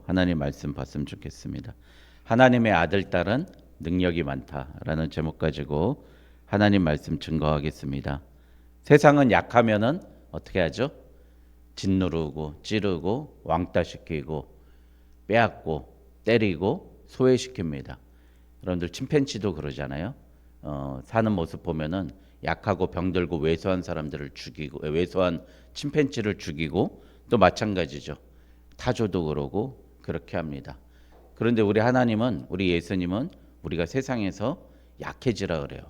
하나님 말씀 봤으면 좋겠습니다. 하나님의 아들, 딸은 능력이 많다라는 제목 가지고 하나님 말씀 증거하겠습니다. 세상은 약하면은 어떻게 하죠? 짓누르고 찌르고 왕따시키고 빼앗고 때리고 소외시킵니다. 여러분들 침팬지도 그러잖아요. 사는 모습 보면은 약하고 병들고 왜소한 사람들을 죽이고, 왜소한 침팬지를 죽이고, 또 마찬가지죠. 타조도 그러고 그렇게 합니다. 그런데 우리 하나님은, 우리 예수님은 우리가 세상에서 약해지라 그래요.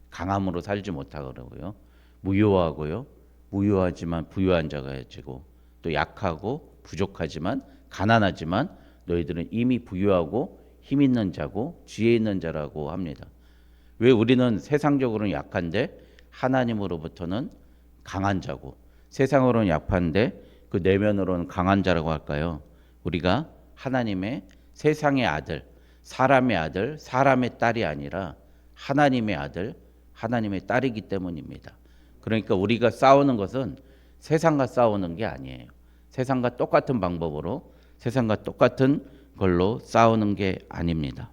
강함으로 살지 못하라 그러고요. 무효하고요. 무효하지만 부유한 자가 해지고, 또 약하고 부족하지만 가난하지만 너희들은 이미 부유하고 힘 있는 자고 지혜 있는 자라고 합니다. 왜 우리는 세상적으로는 약한데 하나님으로부터는 강한 자고, 세상으로는 약한데 그 내면으로는 강한 자라고 할까요? 우리가 하나님의, 세상의 아들, 사람의 아들, 사람의 딸이 아니라 하나님의 아들, 하나님의 딸이기 때문입니다. 그러니까 우리가 싸우는 것은 세상과 싸우는 게 아니에요. 세상과 똑같은 방법으로, 세상과 똑같은 걸로 싸우는 게 아닙니다.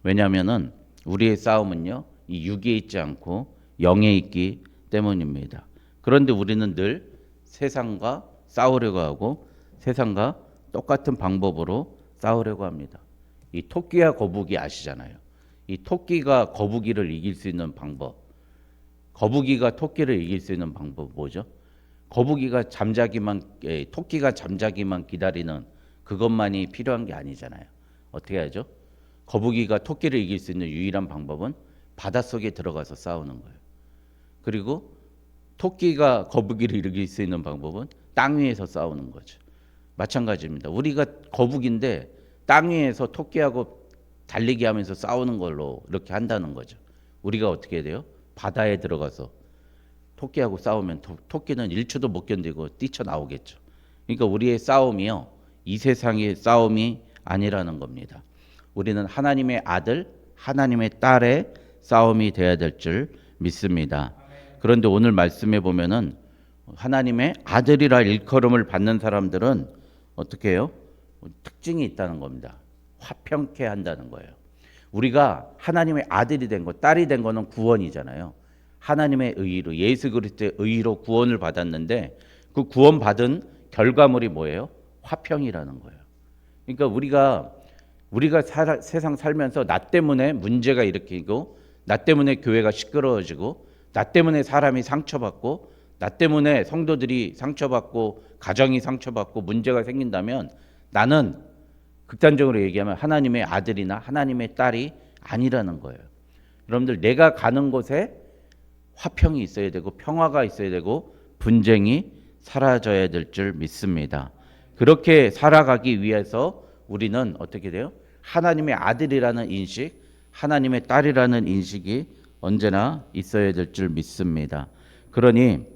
왜냐하면은 우리의 싸움은요, 이 육에 있지 않고 영에 있기 때문입니다. 그런데 우리는 늘 세상과 싸우려고 하고 세상과 똑같은 방법으로 싸우려고 합니다. 이 토끼와 거북이 아시잖아요. 이 토끼가 거북이를 이길 수 있는 방법, 거북이가 토끼를 이길 수 있는 방법 뭐죠? 거북이가 잠자기만, 토끼가 잠자기만 기다리는 그것만이 필요한 게 아니잖아요. 어떻게 하죠? 거북이가 토끼를 이길 수 있는 유일한 방법은 바닷속에 들어가서 싸우는 거예요. 그리고 토끼가 거북이를 이길 수 있는 방법은 땅 위에서 싸우는 거죠. 마찬가지입니다. 우리가 거북인데 땅 위에서 토끼하고 달리기 하면서 싸우는 걸로 이렇게 한다는 거죠. 우리가 어떻게 해야 돼요? 바다에 들어가서 토끼하고 싸우면 토끼는 1초도 못 견디고 뛰쳐나오겠죠. 그러니까 우리의 싸움이요, 이 세상의 싸움이 아니라는 겁니다. 우리는 하나님의 아들, 하나님의 딸의 싸움이 돼야 될 줄 믿습니다. 그런데 오늘 말씀에 보면은 하나님의 아들이라 일컬음을 받는 사람들은 어떻게 해요? 특징이 있다는 겁니다. 화평케 한다는 거예요. 우리가 하나님의 아들이 된 거, 딸이 된 거는 구원이잖아요. 하나님의 의로, 예수 그리스도의 의로 구원을 받았는데 그 구원받은 결과물이 뭐예요? 화평이라는 거예요. 그러니까 우리가 세상 살면서 나 때문에 문제가 일으키고, 나 때문에 교회가 시끄러워지고, 나 때문에 사람이 상처받고, 나 때문에 성도들이 상처받고, 가정이 상처받고 문제가 생긴다면 나는 극단적으로 얘기하면 하나님의 아들이나 하나님의 딸이 아니라는 거예요. 여러분들, 내가 가는 곳에 화평이 있어야 되고 평화가 있어야 되고 분쟁이 사라져야 될 줄 믿습니다. 그렇게 살아가기 위해서 우리는 어떻게 돼요? 하나님의 아들이라는 인식, 하나님의 딸이라는 인식이 언제나 있어야 될 줄 믿습니다. 그러니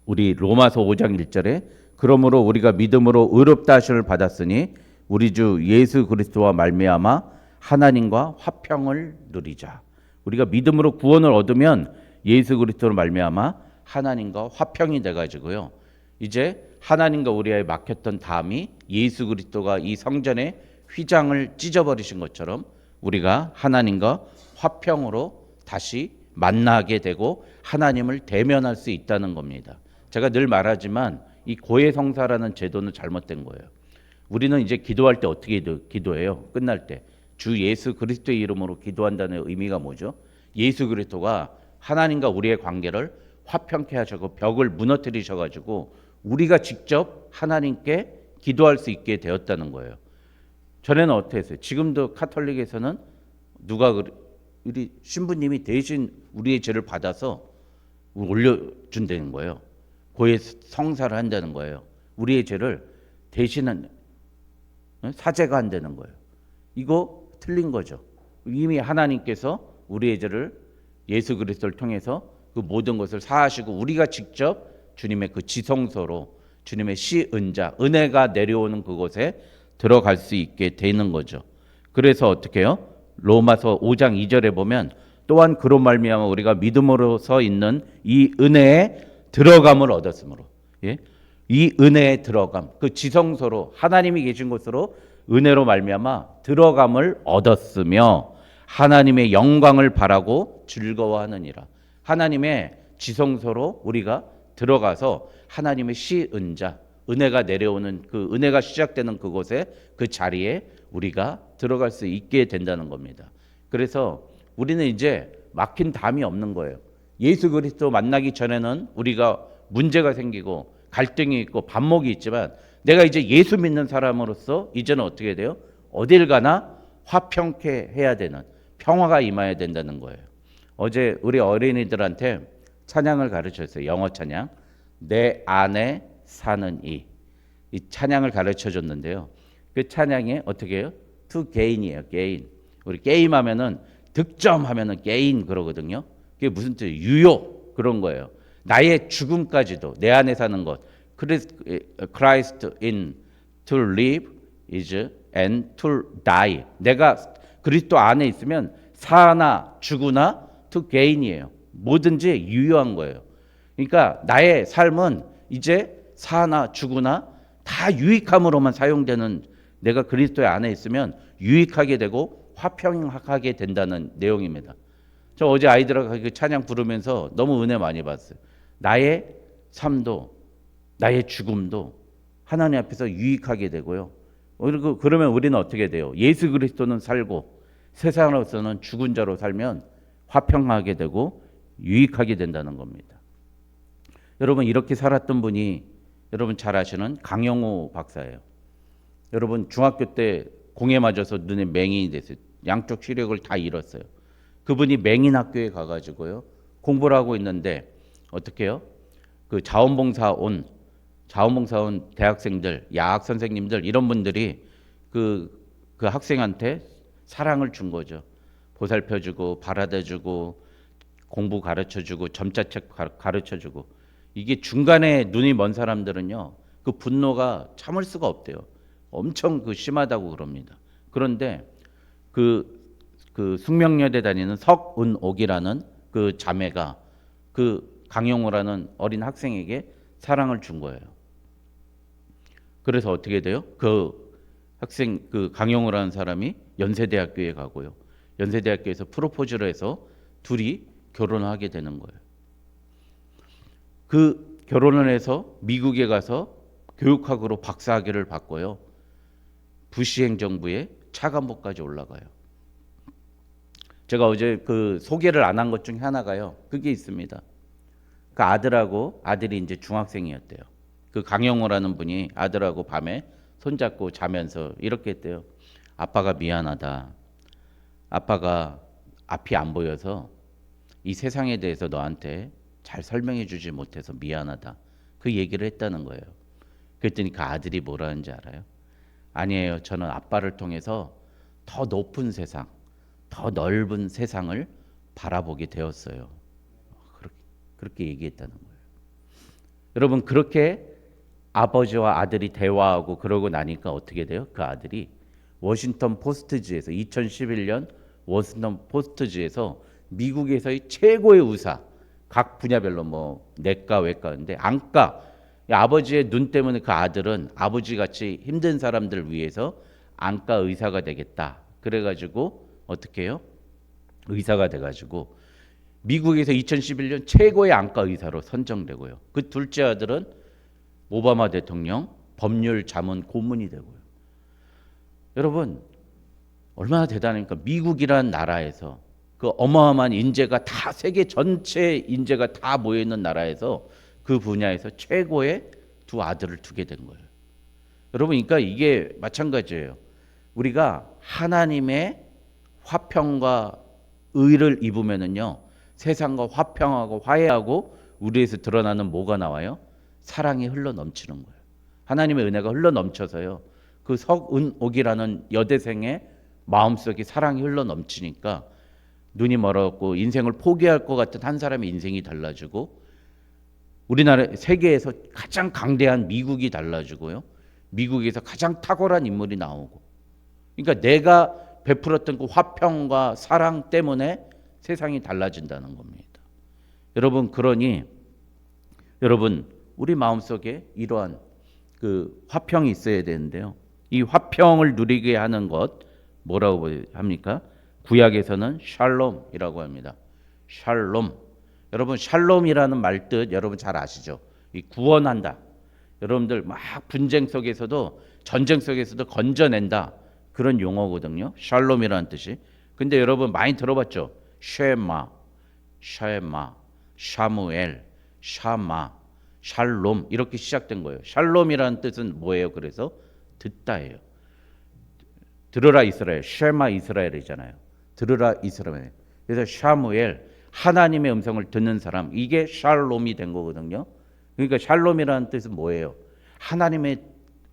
우리 로마서 5장 1절에 그러므로 우리가 믿음으로 의롭다 하심을 받았으니 우리 주 예수 그리스도와 말미암아 하나님과 화평을 누리자. 우리가 믿음으로 구원을 얻으면 예수 그리스도로 말미암아 하나님과 화평이 돼 가지고요. 이제 하나님과 우리의 막혔던 담이 예수 그리스도가 이 성전의 휘장을 찢어버리신 것처럼 우리가 하나님과 화평으로 다시 만나게 되고 하나님을 대면할 수 있다는 겁니다. 제가 늘 말하지만 이 고해성사라는 제도는 잘못된 거예요. 우리는 이제 기도할 때 어떻게 기도해요? 끝날 때 주 예수 그리스도의 이름으로 기도한다는 의미가 뭐죠? 예수 그리스도가 하나님과 우리의 관계를 화평케 하시고 벽을 무너뜨리셔가지고 우리가 직접 하나님께 기도할 수 있게 되었다는 거예요. 전에는 어떻게 했어요? 지금도 카톨릭에서는 우리 신부님이 대신 우리의 죄를 받아서 올려준다는 거예요. 고해 성사를 한다는 거예요. 우리의 죄를 대신한 사제가 한다는 거예요. 이거 틀린 거죠. 이미 하나님께서 우리의 죄를 예수 그리스도를 통해서 그 모든 것을 사하시고 우리가 직접 주님의 그 지성소로, 주님의 시은자, 은혜가 내려오는 그곳에 들어갈 수 있게 되는 거죠. 그래서 어떻게 해요? 로마서 5장 2절에 보면 또한 그로 말미암아 우리가 믿음으로서 있는 이 은혜에 들어감을 얻었으므로, 예? 이 은혜에 들어감, 그 지성소로, 하나님이 계신 곳으로 은혜로 말미암아 들어감을 얻었으며 하나님의 영광을 바라고 즐거워하느니라. 하나님의 지성소로 우리가 들어가서 하나님의 시은 자, 은혜가 내려오는 그 은혜가 시작되는 그곳에 그 자리에 우리가 들어갈 수 있게 된다는 겁니다. 그래서 우리는 이제 막힌 담이 없는 거예요. 예수 그리스도 만나기 전에는 우리가 문제가 생기고 갈등이 있고 반목이 있지만 내가 이제 예수 믿는 사람으로서 이제는 어떻게 돼요? 어딜 가나 화평케 해야 되는, 평화가 임해야 된다는 거예요. 어제 우리 어린이들한테 찬양을 가르쳤어요. 영어 찬양. 내 안에 사는 이 찬양을 가르쳐 줬는데요. 그 찬양이 어떻게 해요? to gain이에요. gain. 우리 게임하면은 득점하면은 gain 그러거든요. 그게 무슨 뜻이에요? 유효 그런 거예요. 나의 죽음까지도 내 안에 사는 것. Christ in to live is and to die. 내가 그리스도 안에 있으면 사나 죽으나 to gain이에요. 뭐든지 유효한 거예요. 그러니까 나의 삶은 이제 사나 죽으나 다 유익함으로만 사용되는, 내가 그리스도의 안에 있으면 유익하게 되고 화평하게 된다는 내용입니다. 저 어제 아이들하고 그 찬양 부르면서 너무 은혜 많이 받았어요. 나의 삶도 나의 죽음도 하나님 앞에서 유익하게 되고요. 그리고 그러면 우리는 어떻게 돼요? 예수 그리스도는 살고 세상으로서는 죽은 자로 살면 화평하게 되고 유익하게 된다는 겁니다. 여러분 이렇게 살았던 분이 여러분 잘 아시는 강영호 박사예요. 여러분 중학교 때 공에 맞아서 눈에 맹인이 됐어요. 양쪽 시력을 다 잃었어요. 그분이 맹인학교에 가가지고요 공부를 하고 있는데 어떻게 해요? 그 자원봉사원 대학생들, 야학 선생님들 이런 분들이 그 학생한테 사랑을 준 거죠. 보살펴주고 바라다주고 공부 가르쳐주고 점자책 가르쳐주고. 이게 중간에 눈이 먼 사람들은요 그 분노가 참을 수가 없대요. 엄청 그 심하다고 그럽니다. 그런데 그 숙명여대 다니는 석은옥이라는 그 자매가 그 강용호라는 어린 학생에게 사랑을 준 거예요. 그래서 어떻게 돼요? 그 학생 그 강용호라는 사람이 연세대학교에 가고요. 연세대학교에서 프로포즈를 해서 둘이 결혼을 하게 되는 거예요. 그 결혼을 해서 미국에 가서 교육학으로 박사학위를 받고요. 부시 행정부의 차관보까지 올라가요. 제가 어제 그 소개를 안 한 것 중에 하나가요. 그게 있습니다. 그 아들이 이제 중학생이었대요. 그 강영호라는 분이 아들하고 밤에 손잡고 자면서 이렇게 했대요. 아빠가 미안하다. 아빠가 앞이 안 보여서 이 세상에 대해서 너한테 잘 설명해 주지 못해서 미안하다. 그 얘기를 했다는 거예요. 그랬더니 그 아들이 뭐라는지 알아요? 아니에요. 저는 아빠를 통해서 더 높은 세상, 더 넓은 세상을 바라보게 되었어요. 그렇게 얘기했다는 거예요. 여러분 그렇게 아버지와 아들이 대화하고 그러고 나니까 어떻게 돼요? 그 아들이 워싱턴 포스트지에서 2011년 워싱턴 포스트지에서 미국에서의 최고의 의사, 각 분야별로 뭐 내과, 외과인데 안과, 아버지의 눈 때문에 그 아들은 아버지같이 힘든 사람들을 위해서 안과 의사가 되겠다. 그래가지고 어떻게 해요? 의사가 돼가지고 미국에서 2011년 최고의 안과 의사로 선정되고요. 그 둘째 아들은 오바마 대통령 법률 자문 고문이 되고요. 여러분 얼마나 대단합니까? 미국이란 나라에서 그 어마어마한 인재가 다 세계 전체 인재가 다 모여 있는 나라에서 그 분야에서 최고의 두 아들을 두게 된 거예요. 여러분 그러니까 이게 마찬가지예요. 우리가 하나님의 화평과 의를 입으면은요 세상과 화평하고 화해하고 우리에서 드러나는 뭐가 나와요? 사랑이 흘러 넘치는 거예요. 하나님의 은혜가 흘러 넘쳐서요. 그 석은옥이라는 여대생의 마음속에 사랑이 흘러 넘치니까 눈이 멀었고 인생을 포기할 것 같은 한 사람의 인생이 달라지고 우리나라 세계에서 가장 강대한 미국이 달라지고요. 미국에서 가장 탁월한 인물이 나오고. 그러니까 내가 베풀었던 그 화평과 사랑 때문에 세상이 달라진다는 겁니다. 여러분 그러니 여러분 우리 마음속에 이러한 그 화평이 있어야 되는데요. 이 화평을 누리게 하는 것 뭐라고 합니까? 구약에서는 샬롬이라고 합니다. 샬롬. 여러분 샬롬이라는 말 뜻 여러분 잘 아시죠? 이 구원한다. 여러분들 막 분쟁 속에서도 전쟁 속에서도 건져낸다. 그런 용어거든요. 샬롬이라는 뜻이. 근데 여러분 많이 들어봤죠? 쉐마, 쉐마, 샤무엘, 샤마, 샬롬 이렇게 시작된 거예요. 샬롬이라는 뜻은 뭐예요? 그래서 듣다예요. 들으라 이스라엘, 쉐마 이스라엘이잖아요. 들으라 이스라엘. 그래서 샤무엘 하나님의 음성을 듣는 사람 이게 샬롬이 된 거거든요. 그러니까 샬롬이라는 뜻은 뭐예요? 하나님의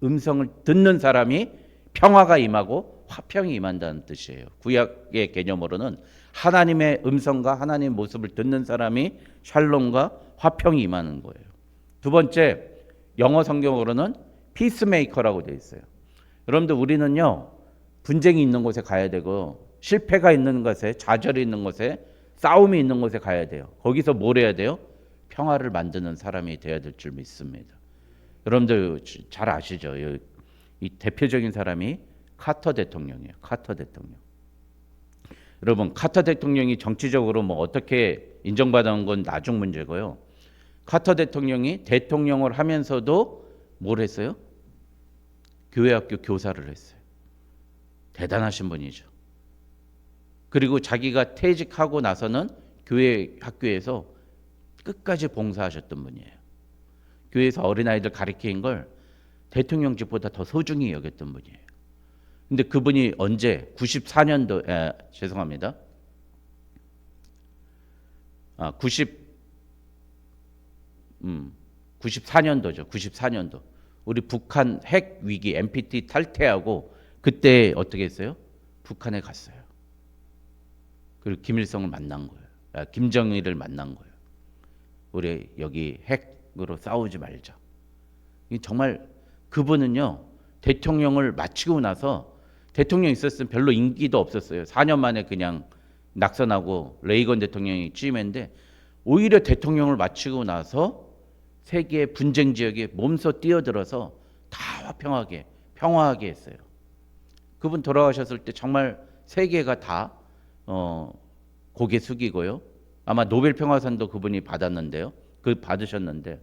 음성을 듣는 사람이 평화가 임하고 화평이 임한다는 뜻이에요. 구약의 개념으로는 하나님의 음성과 하나님의 모습을 듣는 사람이 샬롬과 화평이 임하는 거예요. 두 번째 영어 성경으로는 피스메이커라고 되어 있어요. 여러분들 우리는요 분쟁이 있는 곳에 가야 되고 실패가 있는 곳에 좌절이 있는 곳에 싸움이 있는 곳에 가야 돼요. 거기서 뭘 해야 돼요? 평화를 만드는 사람이 돼야 될 줄 믿습니다. 여러분들 잘 아시죠? 이 대표적인 사람이 카터 대통령이에요. 카터 대통령. 여러분 카터 대통령이 정치적으로 뭐 어떻게 인정받은 건 나중 문제고요. 카터 대통령이 대통령을 하면서도 뭘 했어요? 교회학교 교사를 했어요. 대단하신 분이죠. 그리고 자기가 퇴직하고 나서는 교회 학교에서 끝까지 봉사하셨던 분이에요. 교회에서 어린아이들 가르치는 걸 대통령직보다 더 소중히 여겼던 분이에요. 근데 그분이 언제 94년도 죄송합니다. 94년도죠. 94년도. 우리 북한 핵 위기 NPT 탈퇴하고 그때 어떻게 했어요? 북한에 갔어요. 그리고 김일성을 만난 거예요. 김정일을 만난 거예요. 우리 여기 핵으로 싸우지 말자. 정말 그분은요. 대통령을 마치고 나서 대통령 있었으면 별로 인기도 없었어요. 4년 만에 그냥 낙선하고 레이건 대통령이 취임했는데 오히려 대통령을 마치고 나서 세계 분쟁 지역에 몸소 뛰어들어서 다 화평하게 평화하게 했어요. 그분 돌아가셨을 때 정말 세계가 다 고개 숙이고요. 아마 노벨 평화상도 그분이 받았는데요. 받으셨는데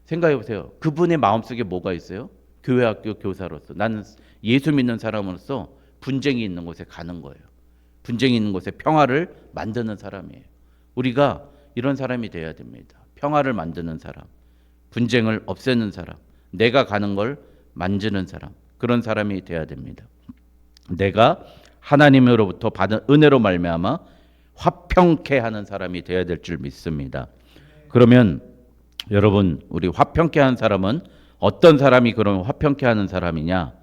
생각해 보세요. 그분의 마음속에 뭐가 있어요? 교회학교 교사로서 나는 예수 믿는 사람으로서 분쟁이 있는 곳에 가는 거예요. 분쟁이 있는 곳에 평화를 만드는 사람이에요. 우리가 이런 사람이 돼야 됩니다. 평화를 만드는 사람, 분쟁을 없애는 사람, 내가 가는 걸 만지는 사람, 그런 사람이 돼야 됩니다. 내가 하나님으로부터 받은 은혜로 말미암아 화평케 하는 사람이 돼야 될 줄 믿습니다. 그러면 여러분 우리 화평케 하는 사람은 어떤 사람이 그러면 화평케 하는 사람이냐?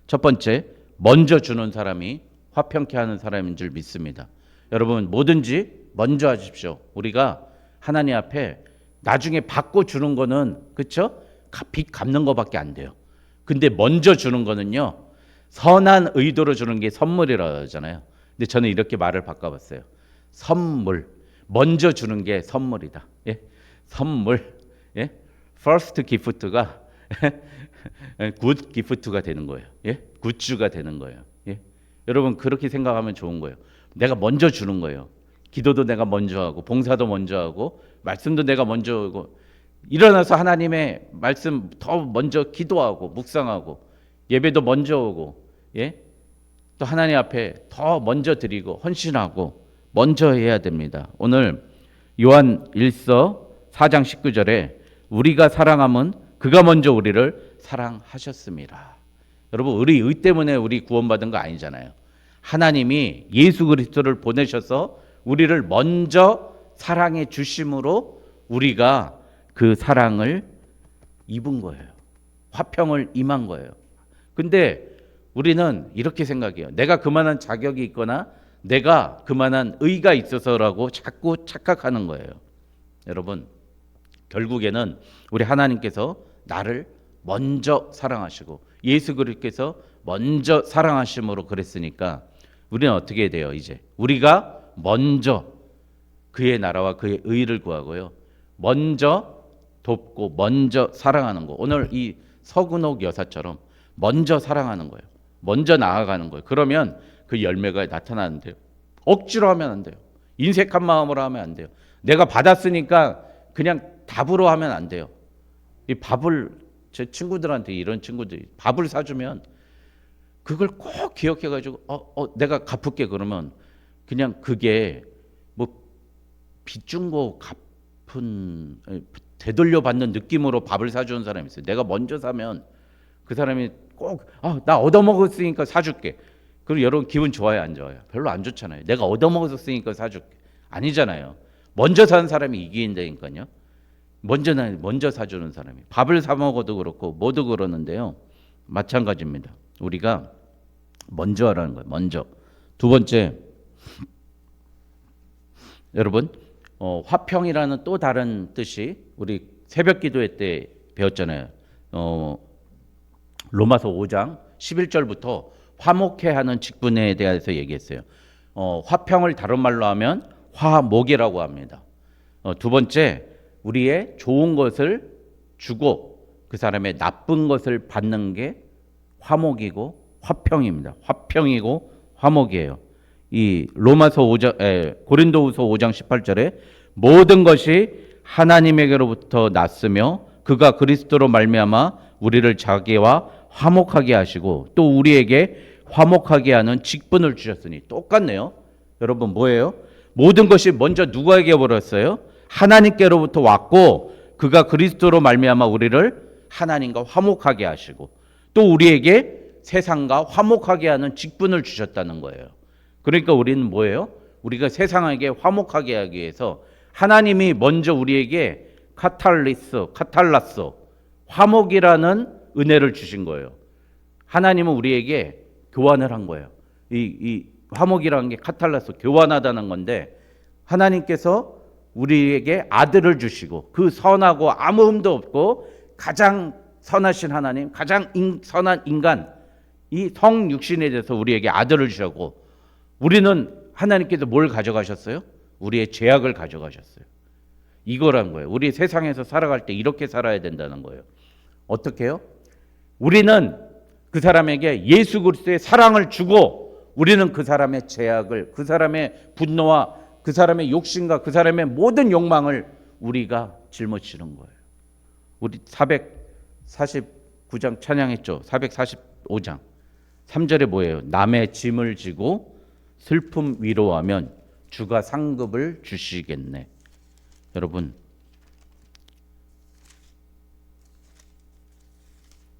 첫 번째 먼저 주는 사람이 화평케 하는 사람인 줄 믿습니다. 여러분 뭐든지 먼저 하십시오. 우리가 하나님 앞에 나중에 받고 주는 거는 그렇죠? 빚 갚는 거밖에 안 돼요. 근데 먼저 주는 거는요. 선한 의도로 주는 게 선물이라고 하잖아요. 근데 저는 이렇게 말을 바꿔봤어요. 선물. 먼저 주는 게 선물이다. 예? 선물. 예? first gift가 good gift가 되는 거예요. 예? 굿즈가 되는 거예요. 예? 여러분 그렇게 생각하면 좋은 거예요. 내가 먼저 주는 거예요. 기도도 내가 먼저 하고 봉사도 먼저 하고 말씀도 내가 먼저 하고 일어나서 하나님의 말씀 더 먼저 기도하고 묵상하고 예배도 먼저 오고 예? 또 하나님 앞에 더 먼저 드리고 헌신하고 먼저 해야 됩니다. 오늘 요한 1서 4장 19절에 우리가 사랑함은 그가 먼저 우리를 사랑하셨습니다. 여러분 우리 의 때문에 우리 구원받은 거 아니잖아요. 하나님이 예수 그리스도를 보내셔서 우리를 먼저 사랑해 주심으로 우리가 그 사랑을 입은 거예요. 화평을 임한 거예요. 근데 우리는 이렇게 생각해요. 내가 그만한 자격이 있거나 내가 그만한 의가 있어서라고 자꾸 착각하는 거예요. 여러분 결국에는 우리 하나님께서 나를 먼저 사랑하시고 예수 그리스도께서 먼저 사랑하심으로 그랬으니까 우리는 어떻게 돼요? 이제 우리가 먼저 그의 나라와 그의 의를 구하고요. 먼저 돕고 먼저 사랑하는 거. 오늘 이 서근옥 여사처럼 먼저 사랑하는 거예요. 먼저 나아가는 거예요. 그러면 그 열매가 나타나는데요. 억지로 하면 안 돼요. 인색한 마음으로 하면 안 돼요. 내가 받았으니까 그냥 답으로 하면 안 돼요. 이 밥을 제 친구들한테 이런 친구들이 밥을 사주면 그걸 꼭 기억해가지고 내가 갚을게 그러면 그냥 그게 뭐 빚준 거 갚은 되돌려 받는 느낌으로 밥을 사주는 사람이 있어요. 내가 먼저 사면 그 사람이 꼭 나 얻어먹었으니까 사줄게. 그리고 여러분 기분 좋아요 안 좋아요? 별로 안 좋잖아요. 내가 얻어먹었으니까 사줄게. 아니잖아요. 먼저 산 사람이 이긴다니까요. 먼저 사주는 사람이 밥을 사 먹어도 그렇고 뭐도 그러는데요. 마찬가지입니다. 우리가 먼저 하라는 거예요. 먼저. 두 번째, 여러분 화평이라는 또 다른 뜻이 우리 새벽기도회 때 배웠잖아요. 로마서 5장 11절부터 화목해하는 직분에 대해서 얘기했어요. 화평을 다른 말로 하면 화목이라고 합니다. 두 번째, 우리의 좋은 것을 주고 그 사람의 나쁜 것을 받는 게 화목이고 화평입니다. 화평이고 화목이에요. 이 로마서 5장, 고린도후서 5장 18절에 모든 것이 하나님에게로부터 났으며 그가 그리스도로 말미암아 우리를 자기와 화목하게 하시고 또 우리에게 화목하게 하는 직분을 주셨으니 똑같네요. 여러분 뭐예요? 모든 것이 먼저 누구에게 버렸어요? 하나님께로부터 왔고 그가 그리스도로 말미암아 우리를 하나님과 화목하게 하시고 또 우리에게 세상과 화목하게 하는 직분을 주셨다는 거예요. 그러니까 우리는 뭐예요? 우리가 세상에게 화목하게 하기 위해서 하나님이 먼저 우리에게 카탈라스 화목이라는 은혜를 주신 거예요. 하나님은 우리에게 교환을 한 거예요. 이 화목이라는 게 카탈라스 교환하다는 건데 하나님께서 우리에게 아들을 주시고 그 선하고 아무 흠도 없고 가장 선하신 하나님, 가장 선한 인간 이 성육신에 대해서 우리에게 아들을 주셨고 우리는 하나님께서 뭘 가져가셨어요? 우리의 죄악을 가져가셨어요. 이거란 거예요. 우리 세상에서 살아갈 때 이렇게 살아야 된다는 거예요. 어떻게 해요? 우리는 그 사람에게 예수 그리스도의 사랑을 주고 우리는 그 사람의 죄악을, 그 사람의 분노와 그 사람의 욕심과 그 사람의 모든 욕망을 우리가 짊어지는 거예요. 우리 449장 찬양했죠. 445장 3절에 뭐예요? 남의 짐을 지고 슬픔 위로하면 주가 상급을 주시겠네. 여러분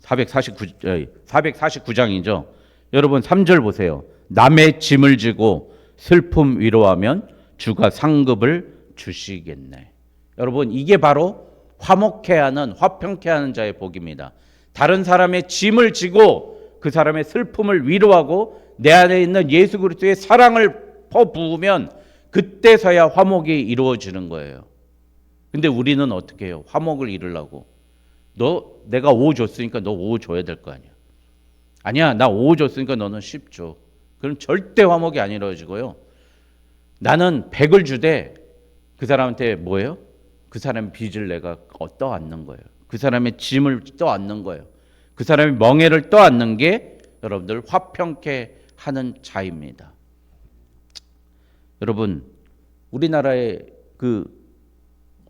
449장이죠. 여러분 3절 보세요. 남의 짐을 지고 슬픔 위로하면 주가 상급을 주시겠네. 여러분 이게 바로 화목해 하는 화평케 하는 자의 복입니다. 다른 사람의 짐을 지고 그 사람의 슬픔을 위로하고 내 안에 있는 예수 그리스도의 사랑을 퍼부으면 그때서야 화목이 이루어지는 거예요. 근데 우리는 어떻게 해요? 화목을 이루려고 내가 5 줬으니까 너 5 줘야 될 거 아니야. 아니야, 나 5 줬으니까 너는 10 줘. 그럼 절대 화목이 안 이루어지고요. 나는 100을 주되 그 사람한테 뭐예요? 그 사람의 빚을 내가 떠안는 거예요. 그 사람의 짐을 떠안는 거예요. 그 사람의 멍에를 떠안는 게 여러분들 화평케 하는 자입니다. 여러분 우리나라에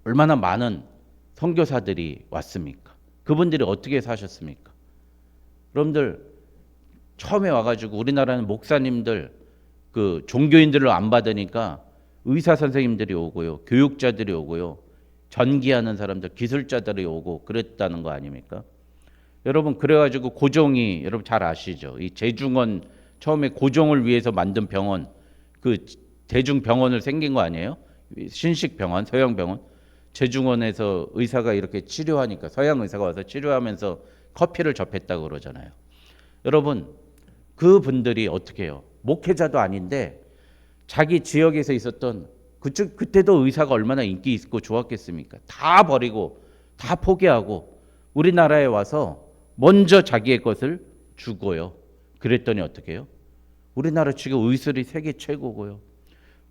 얼마나 많은 선교사들이 왔습니까? 그분들이 어떻게 사셨습니까? 여러분들 처음에 와가지고 우리나라는 목사님들 종교인들을 안 받으니까 의사 선생님들이 오고요, 교육자들이 오고요, 전기하는 사람들, 기술자들이 오고 그랬다는 거 아닙니까? 여러분 그래가지고 고종이 여러분 잘 아시죠? 이 제중원 처음에 고종을 위해서 만든 병원, 대중병원을 생긴 거 아니에요? 신식병원, 서양병원. 제중원에서 의사가 이렇게 치료하니까 서양 의사가 와서 치료하면서 커피를 접했다고 그러잖아요. 여러분 그분들이 어떻게 해요? 목회자도 아닌데 자기 지역에서 있었던 그때도 의사가 얼마나 인기 있고 좋았겠습니까? 다 버리고 다 포기하고 우리나라에 와서 먼저 자기의 것을 주고요. 그랬더니 어떻게 해요? 우리나라 지금 의술이 세계 최고고요.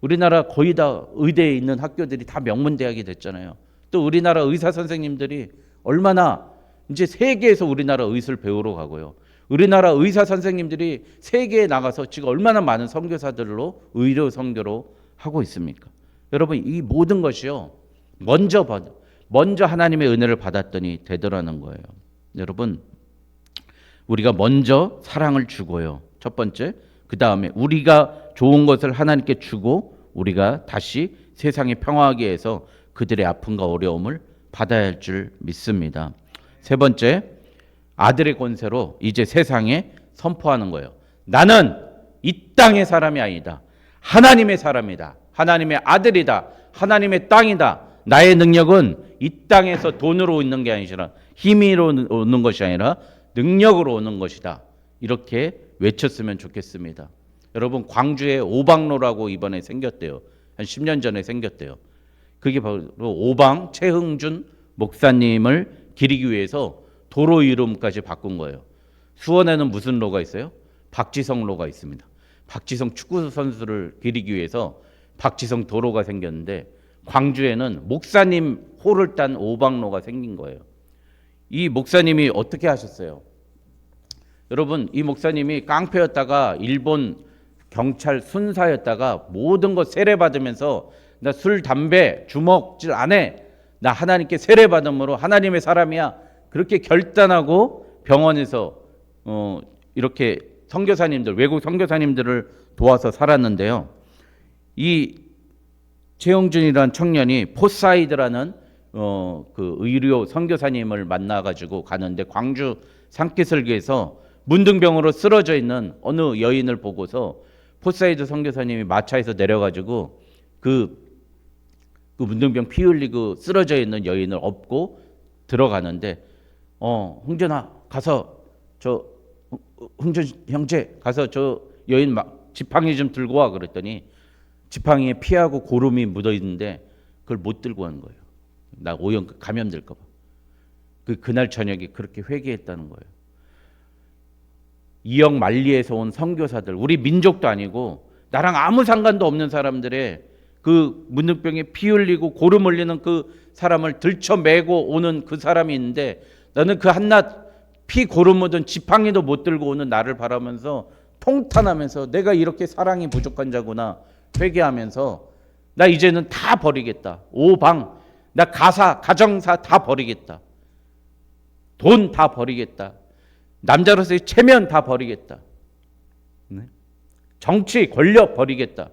우리나라 거의 다 의대에 있는 학교들이 다 명문대학이 됐잖아요. 또 우리나라 의사 선생님들이 얼마나 이제 세계에서 우리나라 의술 배우러 가고요. 우리나라 의사 선생님들이 세계에 나가서 지금 얼마나 많은 선교사들로 의료 선교로 하고 있습니까? 여러분, 이 모든 것이요, 먼저 하나님의 은혜를 받았더니 되더라는 거예요. 여러분, 우리가 먼저 사랑을 주고요, 첫 번째. 그 다음에 우리가 좋은 것을 하나님께 주고 우리가 다시 세상에 평화하게 해서 그들의 아픔과 어려움을 받아야 할 줄 믿습니다. 세 번째, 아들의 권세로 이제 세상에 선포하는 거예요. 나는 이 땅의 사람이 아니다. 하나님의 사람이다. 하나님의 아들이다. 하나님의 땅이다. 나의 능력은 이 땅에서 돈으로 오는 게 아니라, 힘으로 오는 것이 아니라 능력으로 오는 것이다. 이렇게 외쳤으면 좋겠습니다. 여러분, 광주에 오방로라고 이번에 생겼대요. 한 10년 전에 생겼대요. 그게 바로 오방 최흥준 목사님을 기리기 위해서 도로 이름까지 바꾼 거예요. 수원에는 무슨 로가 있어요? 박지성 로가 있습니다. 박지성 축구 선수를 기리기 위해서 박지성 도로가 생겼는데, 광주에는 목사님 호를 딴 오방로가 생긴 거예요. 이 목사님이 어떻게 하셨어요? 여러분, 이 목사님이 깡패였다가 일본 경찰 순사였다가 모든 거 세례받으면서 나 술, 담배, 주먹질 안 해. 나 하나님께 세례받음으로 하나님의 사람이야. 그렇게 결단하고 병원에서 이렇게 선교사님들, 외국 선교사님들을 도와서 살았는데요. 이 최영준이라는 청년이 포사이드라는 그 의료 선교사님을 만나가지고 가는데, 광주 산기슭에서 문둥병으로 쓰러져 있는 어느 여인을 보고서 포사이드 선교사님이 마차에서 내려가지고 그 문둥병 피 흘리고 쓰러져 있는 여인을 업고 들어가는데, 흥준아 가서 흥준 형제 가서 저 여인 지팡이 좀 들고 와. 그랬더니 지팡이에 피하고 고름이 묻어 있는데 그걸 못 들고 간 거예요. 나 오염 감염될까 봐. 그날 저녁에 그렇게 회개했다는 거예요. 이역 만리에서 온 선교사들, 우리 민족도 아니고 나랑 아무 상관도 없는 사람들의 그 문둥병에 피 흘리고 고름 흘리는 그 사람을 들쳐매고 오는 그 사람이 있는데, 나는 그 한낱 피 고름 묻은 지팡이도 못 들고 오는 나를 바라면서 통탄하면서 내가 이렇게 사랑이 부족한 자구나 회개하면서, 나 이제는 다 버리겠다. 오방, 나 가정사 다 버리겠다. 돈 다 버리겠다. 남자로서의 체면 다 버리겠다. 정치, 권력 버리겠다.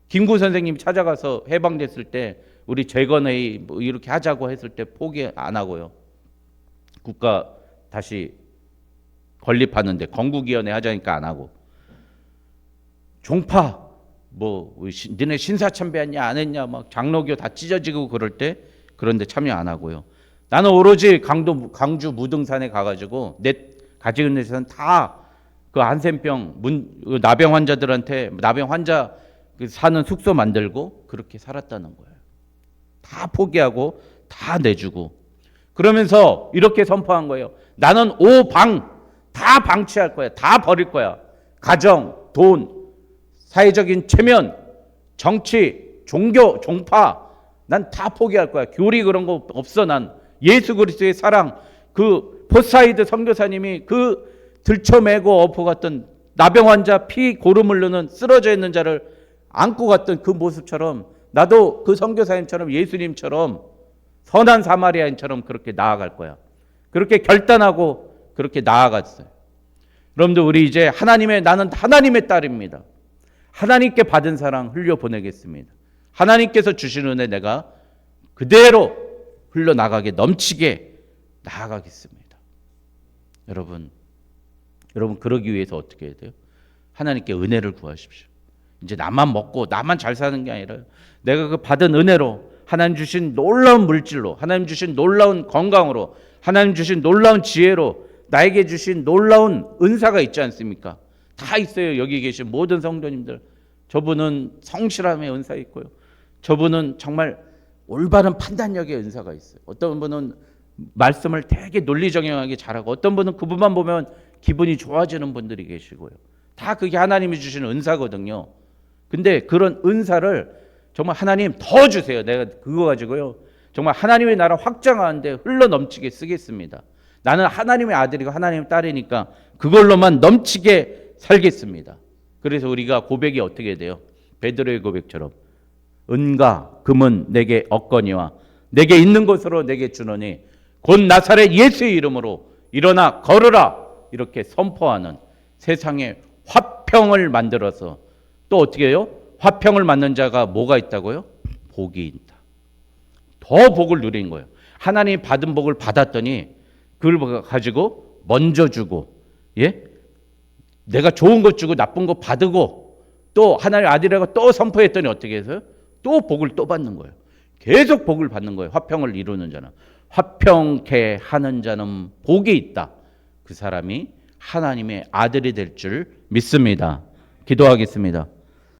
김구 선생님이 찾아가서 해방됐을 때 우리 재건회의 뭐 이렇게 하자고 했을 때 포기 안 하고요. 국가 다시 건립하는데 건국위원회 하자니까 안 하고, 종파 뭐 너네 신사참배했냐 안 했냐 막 장로교 다 찢어지고 그럴 때 그런데 참여 안 하고요. 나는 오로지 광주 무등산에 가가지고 내 가지고 있는 재산 다 그 한센병 나병 환자들한테, 나병 환자 사는 숙소 만들고 그렇게 살았다는 거예요. 다 포기하고 다 내주고, 그러면서 이렇게 선포한 거예요. 나는 오방 다 방치할 거야. 다 버릴 거야. 가정, 돈, 사회적인 체면, 정치, 종교, 종파, 난 다 포기할 거야. 교리 그런 거 없어. 난 예수 그리스도의 사랑, 그 포사이드 선교사님이 그 들쳐매고 엎어 갔던 나병 환자 피 고름 흐르는 쓰러져 있는 자를 안고 갔던 그 모습처럼, 나도 그 선교사님처럼 예수님처럼 선한 사마리아인처럼 그렇게 나아갈 거야. 그렇게 결단하고 그렇게 나아갔어요. 여러분들, 우리 이제 나는 하나님의 딸입니다. 하나님께 받은 사랑 흘려보내겠습니다. 하나님께서 주신 은혜 내가 그대로 흘러나가게, 넘치게 나아가겠습니다. 여러분 그러기 위해서 어떻게 해야 돼요? 하나님께 은혜를 구하십시오. 이제 나만 먹고 나만 잘 사는 게 아니라 내가 그 받은 은혜로, 하나님 주신 놀라운 물질로, 하나님 주신 놀라운 건강으로, 하나님 주신 놀라운 지혜로, 나에게 주신 놀라운 은사가 있지 않습니까? 다 있어요. 여기 계신 모든 성도님들. 저분은 성실함의 은사 있고요. 저분은 정말 올바른 판단력의 은사가 있어요. 어떤 분은 말씀을 되게 논리정연하게 잘하고, 어떤 분은 그분만 보면 기분이 좋아지는 분들이 계시고요. 다 그게 하나님이 주신 은사거든요. 근데 그런 은사를 정말 하나님 더 주세요. 내가 그거 가지고요, 정말 하나님의 나라 확장하는데 흘러넘치게 쓰겠습니다. 나는 하나님의 아들이고 하나님의 딸이니까 그걸로만 넘치게 살겠습니다. 그래서 우리가 고백이 어떻게 돼요? 베드로의 고백처럼 은과 금은 내게 없거니와 내게 있는 것으로 내게 주노니 곧 나사렛 예수의 이름으로 일어나 걸으라 이렇게 선포하는 세상에 화평을 만들어서 또 어떻게 해요? 화평을 만든 자가 뭐가 있다고요? 복이 있다. 더 복을 누린 거예요. 하나님 받은 복을 받았더니 그걸 가지고 먼저 주고, 예? 내가 좋은 것 주고 나쁜 것 받고 또 하나님 아들이라고 또 선포했더니 어떻게 해서요? 또 복을 또 받는 거예요. 계속 복을 받는 거예요. 화평을 이루는 자는. 화평케 하는 자는 복이 있다. 그 사람이 하나님의 아들이 될 줄 믿습니다. 기도하겠습니다.